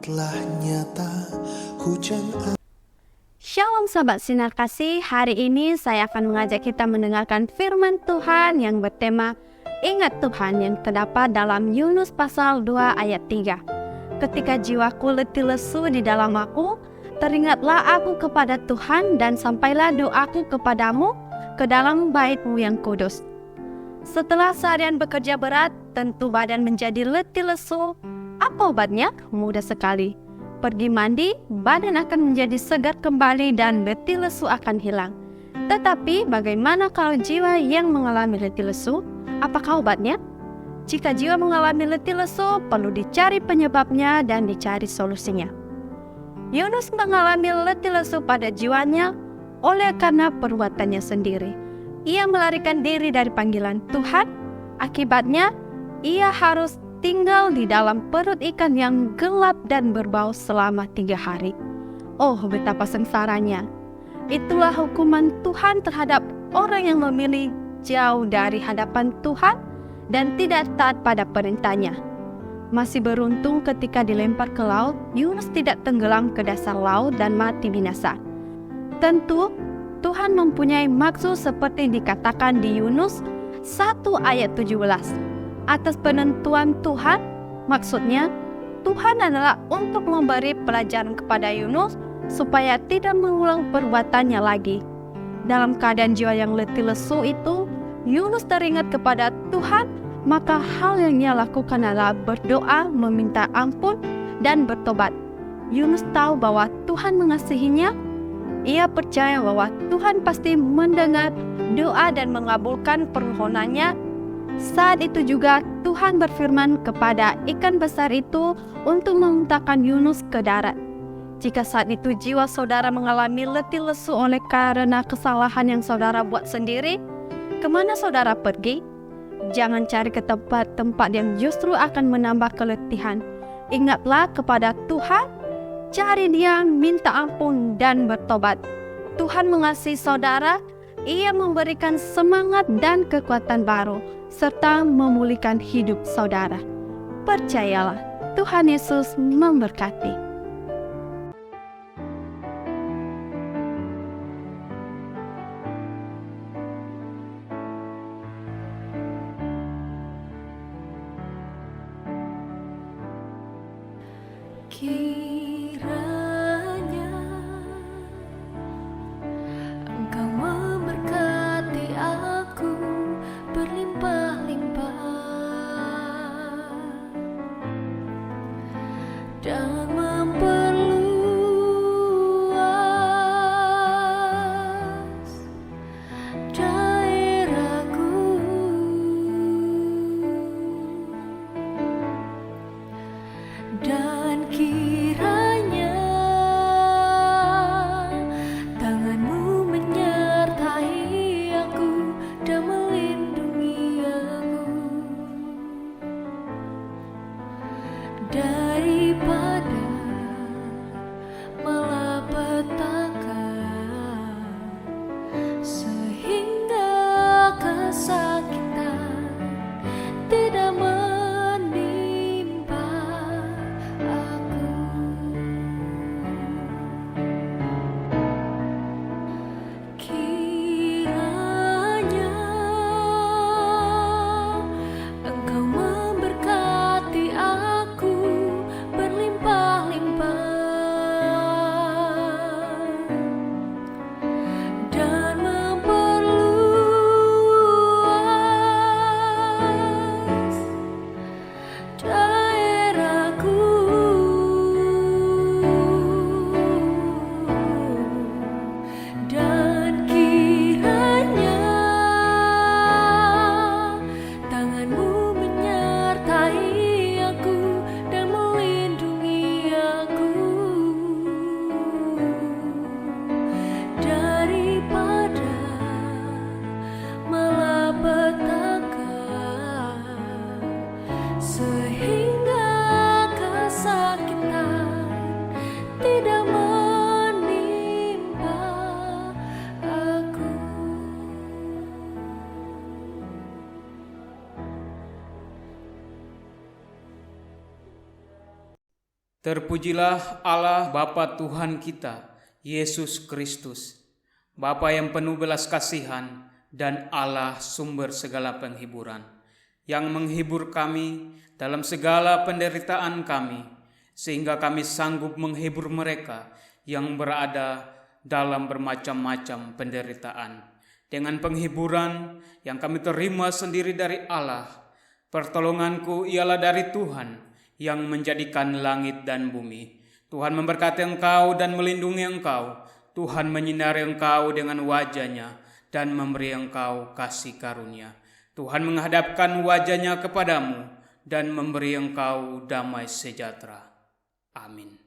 telah nyata hujan. Shalom sahabat sinar kasih, hari ini saya akan mengajak kita mendengarkan firman Tuhan yang bertema Ingat Tuhan yang terdapat dalam Yunus pasal 2 ayat 3. Ketika jiwaku letih lesu di dalam aku, teringatlah aku kepada Tuhan dan sampailah doaku kepadamu ke dalam bait-Mu yang kudus. Setelah seharian bekerja berat, tentu badan menjadi letih lesu. Apa obatnya? Mudah sekali. Pergi mandi, badan akan menjadi segar kembali dan letih lesu akan hilang. Tetapi bagaimana kalau jiwa yang mengalami letih lesu? Apakah obatnya? Jika jiwa mengalami letih lesu, perlu dicari penyebabnya dan dicari solusinya. Yunus mengalami letih lesu pada jiwanya oleh karena perbuatannya sendiri. Ia melarikan diri dari panggilan Tuhan. Akibatnya, ia harus tinggal di dalam perut ikan yang gelap dan berbau selama 3 hari. Oh, betapa sengsaranya. Itulah hukuman Tuhan terhadap orang yang memilih jauh dari hadapan Tuhan dan tidak taat pada perintahnya. Masih beruntung ketika dilempar ke laut, Yunus tidak tenggelam ke dasar laut dan mati binasa. Tentu, Tuhan mempunyai maksud seperti dikatakan di Yunus 1 ayat 17. Atas penentuan Tuhan, maksudnya Tuhan adalah untuk memberi pelajaran kepada Yunus supaya tidak mengulang perbuatannya lagi. Dalam keadaan jiwa yang letih lesu itu, Yunus teringat kepada Tuhan, maka hal yang ia lakukan adalah berdoa, meminta ampun, dan bertobat. Yunus tahu bahwa Tuhan mengasihinya. Ia percaya bahwa Tuhan pasti mendengar doa dan mengabulkan permohonannya. Saat itu juga Tuhan berfirman kepada ikan besar itu untuk memuntahkan Yunus ke darat. Jika saat itu jiwa saudara mengalami letih lesu oleh karena kesalahan yang saudara buat sendiri, kemana saudara pergi? Jangan cari ke tempat-tempat yang justru akan menambah keletihan. Ingatlah kepada Tuhan, cari Dia, minta ampun dan bertobat. Tuhan mengasihi saudara. Ia memberikan semangat dan kekuatan baru, serta memulihkan hidup saudara. Percayalah, Tuhan Yesus memberkati. Kiranya Engkau memberkati aku berlimpah-limpah dan memperluas daerahku, dan kiranya tanganmu menyertai aku dan melindungi aku daripada malapetaka, sehingga kesakitan tidak menimpa aku. Kiranya Engkau memberkati aku berlimpah-limpah dan memperluas daerahku, dan kiranya tanganmu menyertai aku dan melindungi aku daripada malapetaka, sehingga kesakitan tidak menimpa aku. Terpujilah Allah Bapa Tuhan kita, Yesus Kristus, Bapa yang penuh belas kasihan dan Allah sumber segala penghiburan, yang menghibur kami dalam segala penderitaan kami, sehingga kami sanggup menghibur mereka yang berada dalam bermacam-macam penderitaan. Dengan penghiburan yang kami terima sendiri dari Allah, pertolonganku ialah dari Tuhan yang menjadikan langit dan bumi. Tuhan memberkati engkau dan melindungi engkau. Tuhan menyinari engkau dengan wajah-Nya dan memberi engkau kasih karunia. Tuhan menghadapkan wajah-Nya kepadamu dan memberi engkau damai sejahtera. Amin.